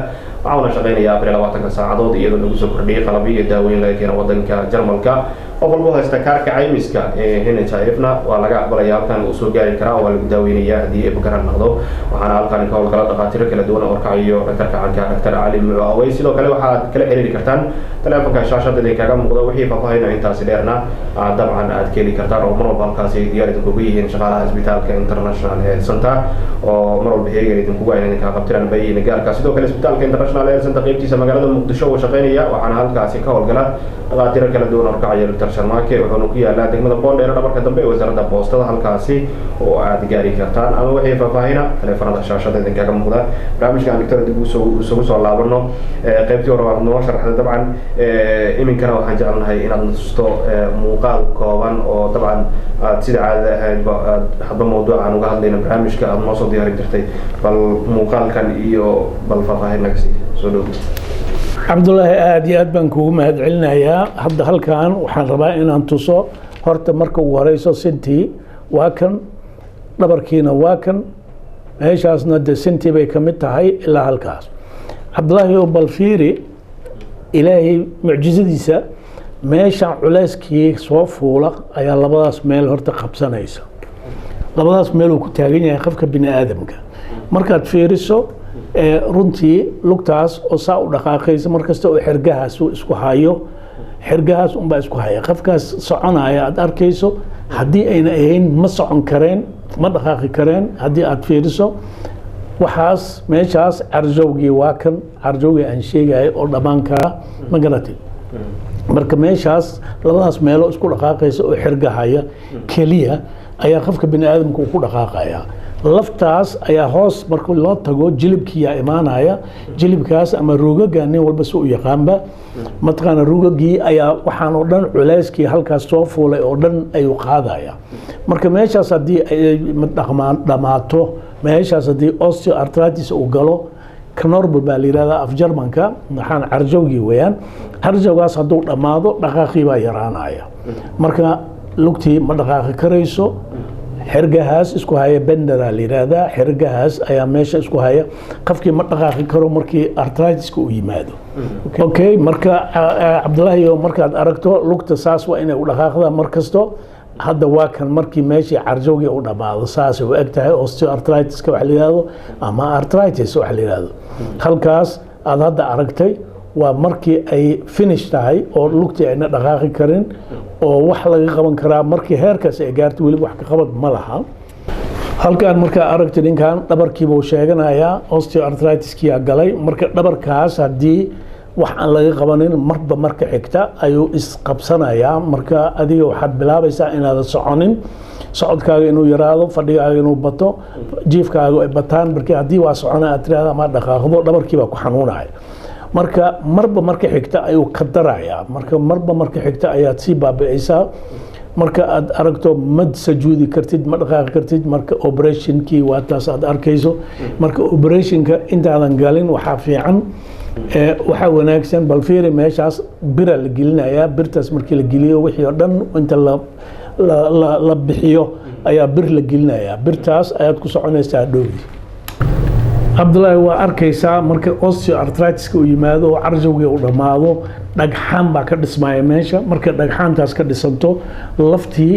waxaana shaqeynaya 24 saacadood iyadoo lagu soo kordhiyay qalabyo iyo daawooyin laga keenay wadanka Jarmalka qof walba haysta kaarka caymiska ee NHIF-na waa laga aqbalaya halkan uu soo gaari karaa oo lagu daaweynaya haddii ay bukaan noqdo waxaana halkan ka howlgala dhaqaatiir kala duwan oo warkacayo dhakhtarka caanka Dr. Cali Mucu Aweys sidoo kale waxaad kala xiriiri kartaan taleefanka shaashada idinkaga muuqda wixii faahfaahin intaasi dheerna dabcan aad ka heli kartaan oo mar walba halkaasi diyaar idinkugu yihiin shaqaalaha isbitaalka international health center oo mar walba heegan idinkugu ayna idinka qabtiraan bayiin gaarka sidoo kale isbitaalka international health center qaybtiisa magaalada Muqdisho oo shaqeynaya waxaana halkaasi ka howlgala dhaqaatiir kala duwan oo warkacayo Dr. Sharmaake wuxuuna ku yaalaa degmada Boondheer dhabarka dambe ee wasaaradda boostada halkaasi oo aad gaari kartaan ama wixii faahfaahina taleefanada shaashada idinkaga muuqda barnaamijkan Dr. dib u soo laabano qaybtii hore waa noo sharaxday dabcan iminkana waxaan jecelnahay inaad nasto muuqaal kooban oo dabcan aad sida caadada ahayd hadba mawduucan uga hadlayna barnaamijka aad noo soo diyaarin jirtay bal muuqaalkan iyo bal faahfaahin naga sii soo dhow cabdullaahi aad iyo aad baan kugu mahadcelinayaa hadda halkan waxaan rabaa inaan tuso horta marka ugu horeyso sintii waa kan dhabarkiina waa kan meeshaasna de sintii bay ka mid tahay ilaa halkaas cabdullaahi oo bal fiiri ilaahay mucjizadiisa meeshan culeyskii soo fuula ayaa labadaas meel horta qabsanaysa labadaas meel uu ku taagan yahay qofka bini aadamka markaad fiiriso runtii lugtaas oo saa u dhaqaaqaysa markasta oo xirgahaas isku hayo xirgahaas unbaa isku haya qofkaas soconaya aad arkayso haddii ayna ahayn ma socon kareen ma dhaqaaqi kareen haddii aad fiiriso waxaas meeshaas carjowgii waa kan carjowgii aan sheegaya oo dhammaankaa ma garatay marka meeshaas labadaas meelo isku dhaqaaqaysa oo xirgahaya keliya ayaa qofka bini aadamka uu ku dhaqaaqaya laftaas ayaa hoos marka loo tago jilibkiiyaa imaanaya jilibkaas ama ruugaga nin walba si u yaqaanba mataqaana ruugagii ayaa waxaan oo dhan culeyskii halkaas soo fuulay oo dhan ayuu qaadaya marka meeshaas haddii ay dhammaato meeshaas haddii osteoarthritis uu galo knorble baa la yidhahdaa af jarmanka waxaan carjowgii weeyaan carjowgaas hadduu dhammaado dhaqaaqii baa yaraanaya marka lugtii ma dhaqaaqi karayso xirgahaas isku haya bendera la yidhaahdaa xirgahaas ayaa meesha isku haya qofkii ma dhaqaaqi karo markii arthritis-ka uu yimaado okay marka cabdullaahi markaad aragto lugta saas waa inay u dhaqaaqdaa markasto hadda waa kan markii meeshii carjowgii u dhammaado saasay u eg tahay osteoarthritis-ka wax la yidhaahdo ama arthritis wax la yidhaahdo halkaas aad hadda aragtay waa markii ay finish tahay oo lugtii ayna dhaqaaqi karin oo wax laga qaban karaa markii heerkaas ay gaarto weliba wax ka qabad ma laha halkan markaa aragtay ninkan dhabarkiiba uu sheeganayaa osteoarthritis-kiyaa galay marka dhabarkaas haddii wax aan laga qabanin marba marka xigta ayuu isqabsanayaa marka adiga waxaad bilaabaysaa inaadan soconin socodkaaga inuu yaraado fadhigaaga inuu bato jiifkaaga ay bataan markii haddii waa socona aad tirahda ama dhaqaaqdo dhabarkiibaa ku xanuunaya marka marba marka xigta ayuu ka darayaa marka marba marka xigta ayaad sii baabi'aysaa marka aad aragto ma sajuudi kartid ma dhaqaaqi kartid marka operationkii waa taas aad arkayso marka operationka intaadan galin waxaa fiican waxaa wanaagsan bal fiiri meeshaas bira la gelinayaa birtaas markii la geliyo wixii oo dhan inta la bixiyo ayaa bir la gelinayaa birtaas ayaad ku soconaysaa dhowdi cabdullaahi waa arkaysaa marka osteoarthritis-ka uu yimaado oo carjowgii uu dhammaado dhagxaan baa ka dhismaya meesha marka dhagxaantaas ka dhisanto laftii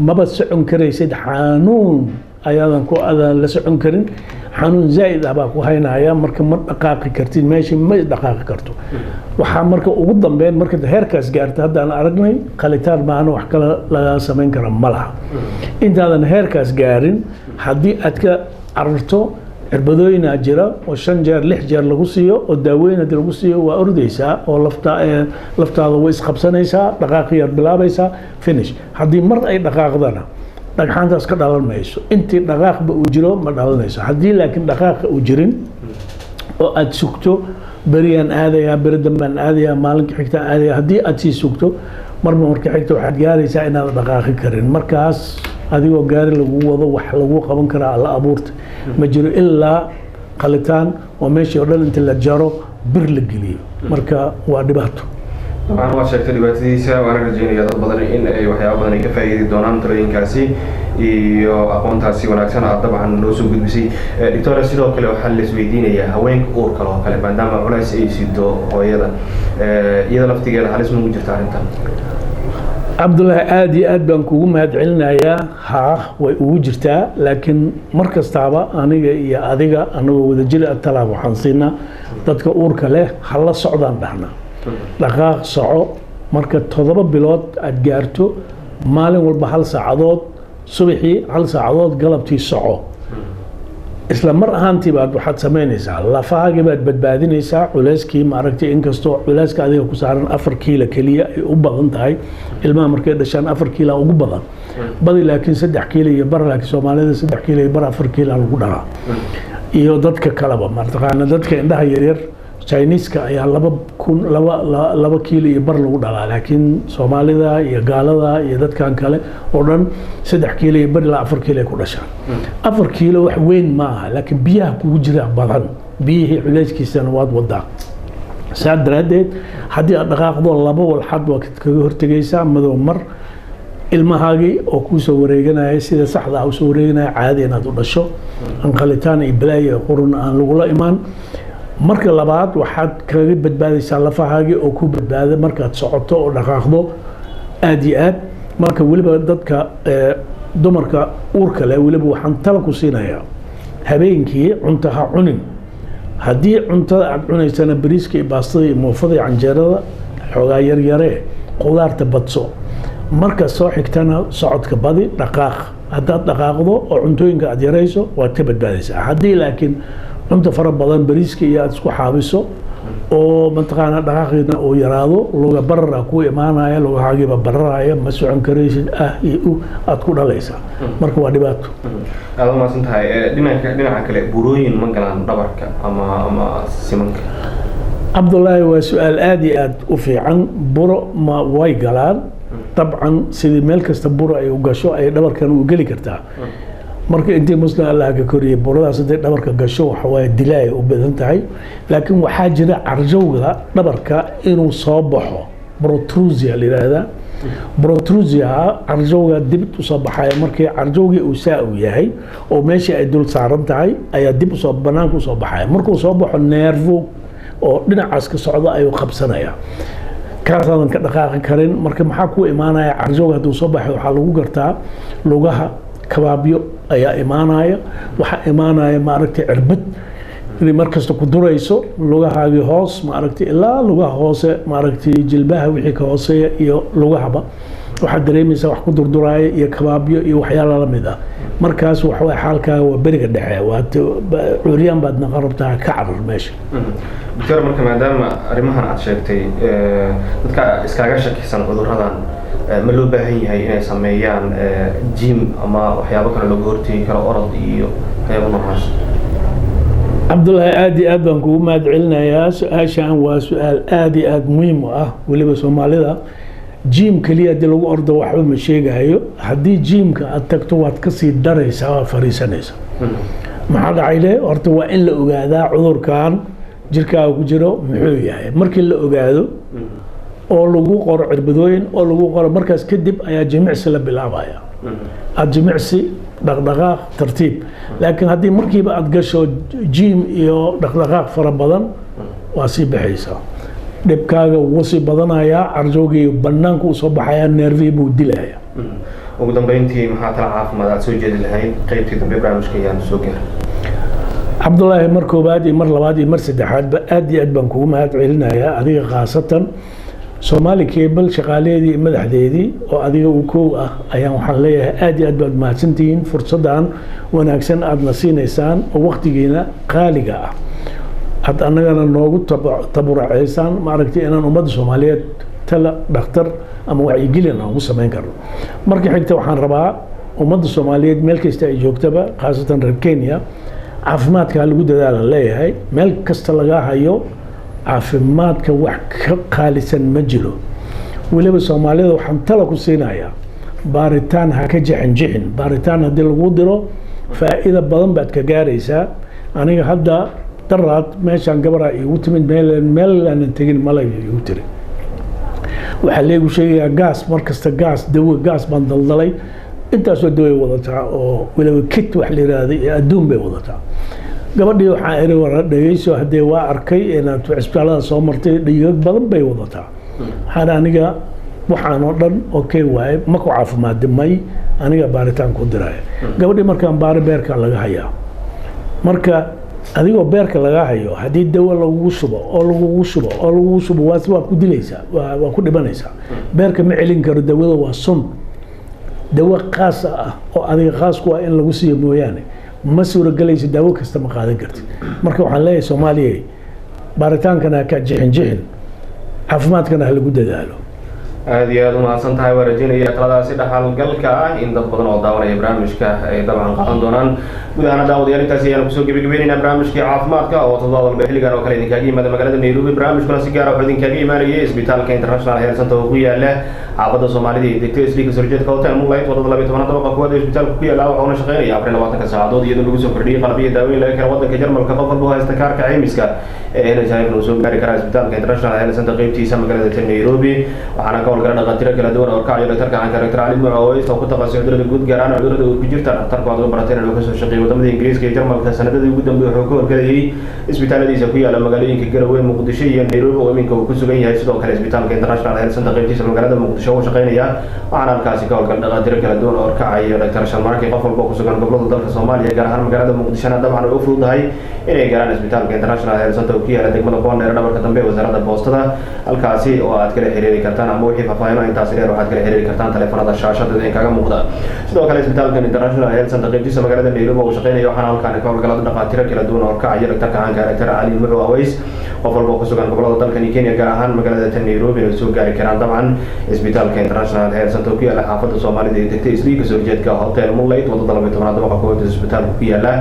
maba socon karaysid xanuun ayaadan la socon karin xanuun zaa'id ah baa ku haynaya marka ma dhaqaaqi kartid meeshii ma dhaqaaqi karto waxaa marka ugu dambeyn marka heerkaas gaarta haddaan aragnay qalitaan maana wax kale laga samayn kara ma laha intaadan heerkaas gaarin haddii aad ka cararto cirbadooyinaa jira oo 5 jeer 6 jeer lagu siiyo oo daaweyn haddii lagu siiyo waa ordaysaa oo laftaada way isqabsanaysaa dhaqaaqi yar bilaabaysaa finish haddii mar ay dhaqaaqdana dhagxaantaas ka dhalan mayso intii dhaqaaqba uu jiro ma dhalanayso haddii laakiin dhaqaaqa uu jirin oo aad sugto beriyaan aadayaa beri dambaan aadayaa maalinka xigta aadayaa haddii aad sii sugto marba marka xigta waxaad gaaraysaa inaad dhaqaaqi karin markaas adigoo gaari lagu wado wax lagu qaban karaa alla abuurta ma jiro ilaa qalitaan oo meeshii oo dhan inta la jaro bir la geliyo marka waa dhibaato waxaan waa sheegtay dhibaatadiisa waana rajeynaya dad badan in ay waxyaaba badan ay ka faa'iidi doonaan talooyinkaasi iyo aqoontaasi wanaagsan aad dabcan noo soo gudbisay doctora sidoo kale waxaa la isweydiinayaa haweenka uurka oo kale maadaama culays ay sido hooyada iyada laftigeeda halis ma ugu jirta arrintan cabdullaahi aad iyo aad baan kugu mahadcelinayaa haa way ugu jirtaa laakiin mar kastaaba aniga iyo adiga anagoo wadajir talaab waxaan siinaa dadka uurka leh hala socdaan dhahna dhaqaaq soco marka 7 bilood aad gaarto maalin walba 1 saacadood subaxii 1 saacadood galabtii soco isla mar ahaantii baad waxaad samaynaysaa lafahaagii baad badbaadinaysaa culeyskii maaragtay inkastoo culeyska adiga ku saaran 4 kiilo keliya ay u badan tahay ilmaha markay dhashaan 4 kiilo ugu badan badi laakiin 3 kiilo iyo bar laakiin Soomaalida 3 kiilo iyo bar 4 kiilo lagu dhalaa iyo dadka kaleba martaqaana dadka indhaha yaryar Chinese-ka ayaa 2 kiilo iyo bar lagu dhalaa laakiin Soomaalida iyo gaalada iyo dadkan kale oo dhan 3 kiilo iyo bar ilaa 4 kiilo ay ku dhashaan 4 kiilo wax weyn ma aha laakiin biyaha kugu jira badan biyihii culeyskiisana waad wadaa saadaradeed haddii aad dhaqaaqdo 2 walxad waa kaga hortagaysaa madow mar ilmahaagii oo ku soo wareeganaya sida saxda ah u soo wareeganaya caadi inaad u dhasho anqalitaan iyo balaayo qurun aan lagula imaan marka labaad waxaad kaga badbaadaysaa lafahaagii oo ku badbaada markaad socoto oo dhaqaaqdo aad iyo aad marka weliba dadka dumarka uurka leh weliba waxaan tala ku siinayaa habeenkii cunto ha cunin haddii cuntada aad cunaysana bariiska iyo baastada iyo muufada iyo canjeerada xoogaa yaryaree qudaarta badso marka soo xigtana socodka badi dhaqaaq haddaad dhaqaaqdo oo cuntooyinka aad yarayso waad ka badbaadaysaa haddii laakiin cunto fara badan bariiska iyo aad isku xaabiso oo mataqaana dhaqaaqiina uu yaraado luga barara ku imaanaya lugahaagiiba bararaya ma socon karaysid iyo aad ku dhalaysaa marka waa dhibaato aad u maasan tahay dhinaca kale burooyin ma galaan dhabarka ama simanka cabdullaahi waa su-aal aad iyo aad u fiican buro ma way galaan dabcan sidii meel kasta buro ay u gasho ay dhabarkan u geli kartaa marka intii muslim Allah ka koriyay buradaas haday dhabarka gasho waxa way dilay u badan tahay laakiin waxaa jira carjowga dhabarka inuu soo baxo protrusia liraahda protrusia carjowga dib u soo baxay markii carjowgii uu saa u yahay oo meeshii ay dul saaran tahay ayaa dib u soo banaanka u soo baxay markuu soo baxo nervo oo dhinacaas ka socda ayuu qabsanaya kaasaadan ka dhaqaaqi karin marka maxaa ku imaanaya carjowga hadduu soo baxay waxaa lagu gartaa lugaha kabaabyo ayaa imaanaya waxaa imaanaya maaragtay cirbad inay markasta ku durayso lugahaagii hoos maaragtay ilaa lugaha hoose maaragtay jilbaha wixii ka hooseeya iyo lugahaba waxaad dareemaysaa wax ku durduraaya iyo kabaabyo iyo waxyaala la mid ah markaas waxaway xaalkaaga waa beriga dhexe waad curyaan baad naqan rabtaa ka carar meesha doctor marka maadaama arrimahan aad sheegtay dadka iskaaga shakisan cudurradan ma loo baahan yahay inay sameeyaan gym ama waxyaabo kale looga hortegi karo orod iyo qaybo noocaas cabdullaahi aad iyo aad baan kugu mahadcelinayaa su-aashan waa su-aal aad iyo aad muhiim u ah weliba soomaalida gym keliya haddii lagu ordo waxba ma sheegayo haddii gymka aad tagto waad kasii daraysaa waa fariisanaysaa maxaa dhacay le horta waa in la ogaadaa cudurkan jirkaaga ku jiro muxuu yahay markii la ogaado oo lagu qoro cirbadooyin oo lagu qoro markaas kadib ayaa jimicsi la bilaabaya aad jimicsi dhaqdhaqaaq tartiib laakiin haddii markiiba aad gasho gym iyo dhaqdhaqaaq fara badan waa sii baxaysaa dhibkaaga wuu sii badanayaa carjoogii banaanka uu soo baxayaa neervii buu dilayaa ugu dambeyntii maxaa tala caafimaad aad soo jeedi lahayd qaybtii dambe barnaamijka ayaan soo gaaray cabdullaahi mar koobaad iyo mar labaad iyo mar saddexaadba aad iyo aad baan kugu mahad celinayaa adiga khaasatan Somali Cable shaqaaleedii madaxdeedii oo adiga uu koow ah ayaan waxaan leeyahay aad iyo aad baad mahadsantihiin fursadan wanaagsan aad na siinaysaan oo waqtigiina qaaliga ah aad annagana noogu tabarucaysaan maaragtay inaan ummadda Soomaaliyeed tala dhakhtar ama wacyigelin aan ugu samayn karno marka xigta waxaan rabaa ummadda Soomaaliyeed meel kasta ay joogtaba khaasatan reer Kenya caafimaadka lagu dadaalan leeyahay meel kasta laga hayo caafimaadka wax ka qaalisan ma jiro waliba Soomaalida waxaan tala ku siinayaa baaritaan ha ka jixin baaritaan haddii lagu diro faa'iido badan baad ka gaaraysaa aniga hadda daraad meeshaan gabadha igu timid meel aan tegin malay igu tiri waxaa leegu sheegayaa gaas markasta gaas baan daldalay intaasoo daway wadataa oo waliba kit wax la yiraahdo adduun bay wadataa gabadhii waxaan iri wara dhageyso haddii waa arkay inaad cisbitaalada soo martay dhiig badan bay wadataa waxaan aniga waxaan oo dhan okay waaye ma ku caafimaadimay aniga baaritaan ku diray gabadhii markaan beerka laga hayaa marka adigoo beerka laga hayo haddii dawo lagu shubo waa ku dilaysaa waa ku dhibanaysaa beerka ma celin karo dawada waa sun dawo qaas ah oo adiga qaas ku ah in lagu siiyo mooyaane ma suuragelaysa dawo kasta ma qaadan kartid marka waxaan leeyahay Soomaaliya baaritaankana ka jixin caafimaadkana ha lagu dadaalo aad iyo aad u mahadsan tahay waa rajaynaya taladaasi dhaxalgalka ah in dad badan oo daawanaya barnaamijka ay dabcan qaadan doonaan guud ahaan daawadayaal intaasi ayaan kusoo gabagabaynaynaa barnaamijkii caafimaadka oo toddobaad walba xilligan oo kale idinkaaga yimaada magaalada Nairobi barnaamijkuna si gaar ah wuxuu idinkaaga imaanayay isbitaalka International Health Center oo ku yaala xaafadda Soomaalida ee degta Islii Surgeon Hotel Moonlight wadada 12 dabaqa kuwaad ee isbitaalka ku yaala waxaana shaqeynaya 24 saacadood iyadoo lagu soo kordhiyay qalabyo daaweyn laga kala wadanka Jarmalka qof walba haysta kaarka caymiska ee NHIF loo soo gaari kara isbitaalka International Health Center qaybtiisa magaalada Nairobi waxaana ka howlgala dhaqaatiir kala duwan oo ka caawiya dhaqtarka Dr. Ali Macow oo ku takhasusay cudurrada guud gaar ahaan cudurrada ku jirta dhaqtarka oo baratay inuu ka soo shaqeeyo wadamada Ingiriiska iyo Jarmalka sanadadii ugu dambeeyay wuxuu ka howlgalayay isbitaaladiisa ku yaala magaalooyinka Garowe, Muqdisho iyo Nairobi oo iminka uu ku sugan yahay sidoo kale isbitaalka International Health Center qaybtiisa magaalada Muqdisho oo shaqeynaya waxaana halkaasi ka howlgala dhaqaatiir kala duwan oo ka caawiya Dr. Sharmarke qof walba ku sugan gobolada dalka Soomaaliya gaar ahaan magaalada Muqdisho dabcan oo fududahay inay gaaraan isbitaalka International Health Center ku yaala degmada Boondheer dhabarka dambe ee wasaaradda boostada halkaasi oo aad kala xiriiri kartaan ama wixii faahfaahin intaas dheer waxaad kala xiriiri kartaan telefoonada shaashada ee kaga muuqda sidoo kale isbitaalka International Health Center qaybtiisa magaalada Nairobi oo shaqeynaya waxaana halkaan ka howlgala dhaqaatiir kala duwan oo ka caawiya dhaqtarka Dr. Ali Macow qof walba ku sugan gobolada dalka Kenya gaar ahaan magaalada Nairobi oo soo gaari karaan dabcan isbitaalka International Health Center ku yaala xaafadda Soomaalida ee degta Islii Surgeon Hotel Moonlight wadada 12 dabaqa kuwaad ee isbitaalka ku yaala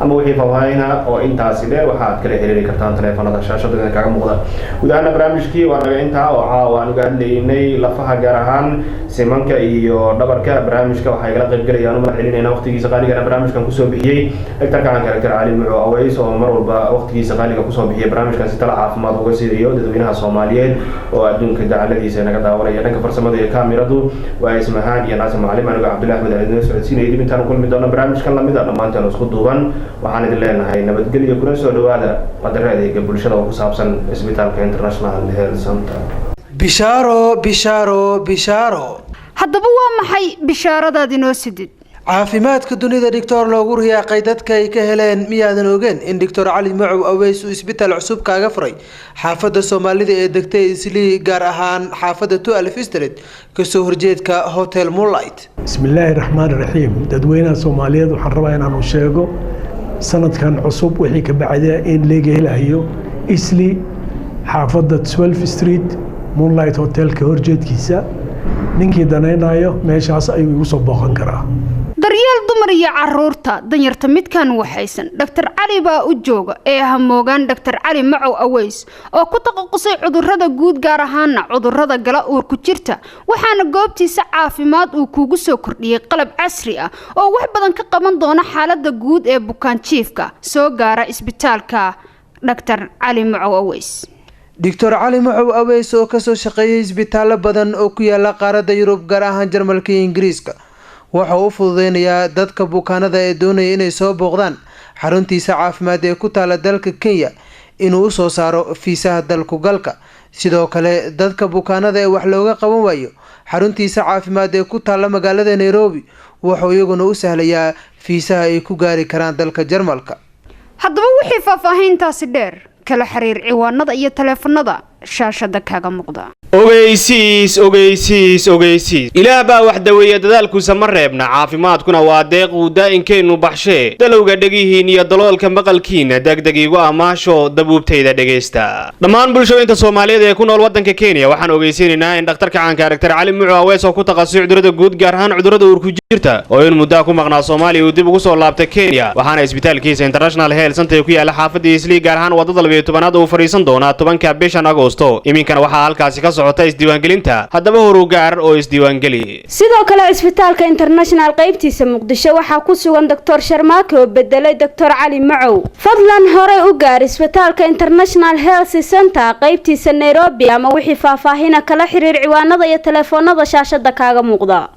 ama wixii faahfaahin oo intaas dheer waxaad kala xiriiri kartaan telefoonada shaashada ee kaga muuqda guud ahaan barnaamijkii waa naga intaa oo aan uga hadlaynay lafaha gaar ahaan simanka iyo dhabarka barnaamijka waxay kala qayb galayaan uma celinayna waqtigiisa qaaliga barnaamijkan ku soo bixiyay dhaqtarka Dr. Ali Macow oo mar walba waqtigiisa qaaliga ku soo bixiyay barnaamijkan si tala caafimaad uga siiyo dadweynaha Soomaaliyeed oo adduunka dacaladiisa naga daawanaya dhanka farsamada iyo kaamiradu waa Ismahaan iyo Naasim Macallim aniga Cabdullaahi Ahmed Cali socodsiinay dib intaan kulmi doono barnaamijkan lamid ah dhamaanteen isku duuban waxaan idin leenahay nabadgelyo kuna soo dhawaada qadareedka bulshada oo ku saabsan isbitaalka International Health Center bishaaro haddaba waa maxay bishaaradaad inoo sidid caafimaadka dunida doctor loogu riyaaqay dadka ay ka heleen miyaadan ogeen in Dr. Ali Macow uu isbitaal cusub kaaga furay xaafadda Soomaalida ee degtay Islii gaar ahaan xaafadda 12 Street kasoo horjeedka Hotel Moonlight bismillaahi raxmaani raxiim dadweynaha Soomaaliyeed waxaan rabaa inaan u sheego sanadkan cusub wixii ka bacday in laga helayo Islii xaafadda 12 Street Moonlight Hotel ka horjeedkiisa ninkii danaynayo meeshaas ayuu igu soo booqan karaa daryeel dumar iyo caruurta danyarta midkan waxaysan Dr. Ali baa u jooga ee hamoogan Dr. Ali Macow oo ku takhasusay cudurrada guud gaar ahaan cudurrada gala uur ku jirta waxaana goobtiisa caafimaad uu kugu soo kordhiyay qalab casri ah oo wax badan ka qaban doona xaaladda guud ee bukaan jiifka soo gaara isbitaalka Dr. Ali Macow Dr. Ali Macow oo ka soo shaqeeyay isbitaalo badan oo ku yaala qaaradda Yurub gaar ahaan Jarmalka iyo Ingiriiska waxa uu fududeynayaa dadka bukaanada ee doonaya inay soo booqdaan xaruntiisa caafimaad ee ku taala dalka Kenya inuu u soo saaro fiisaha dalku galka sidoo kale dadka bukaanada ee wax looga qaban waayo xaruntiisa caafimaad ee ku taala magaalada Nairobi wuxuu iyaguna u sahlayaa fiisaha ay ku gaari karaan dalka Jarmalka haddaba wixii faahfaahintaasi dheer kala xiriir ciwaanada iyo telefoonada shaashada kaga muuqda ogeysiis ilaah baa wax daweeya dadaalkuisa ma reebna caafimaadkuna waa deeq uu daa'inkeenu baxshee dalowga dhegihiin iyo daloolka maqalkiina degdeg igu amaasho dabuubtayda dhegaysta dhammaan bulshooyinka Soomaaliyeed ee ku nool wadanka Kenya waxaan ogeysiinaynaa in dhakhtarka caanka Dr. Cali Mucu Aweys oo ku takhasusay cudurrada guud gaar ahaan cudurrada uurku jirta oo in muddo ku maqnaa Soomaaliya uu dib ugu soo laabtay Kenya waxaana isbitaalkiisa International Health Center ku yaala xaafadda Islii gaar ahaan wadada 12aad oo fariisan doona 10ka bishan Agoosto iminkana waxaa halkaasi ka socota isdiiwaangelinta haddaba horu gaar oo isdiiwaangeli sidoo kale isbitaalka International qaybtiisa Muqdisho waxaa ku sugan Dr. Sharmaake oo bedelay Dr. Cali Mucu fadlan hore u gaar isbitaalka International Health Center qaybtiisa Nairobi ama wixii faahfaahin kala xiriir ciwaanada iyo telefoonada shaashada kaaga muuqda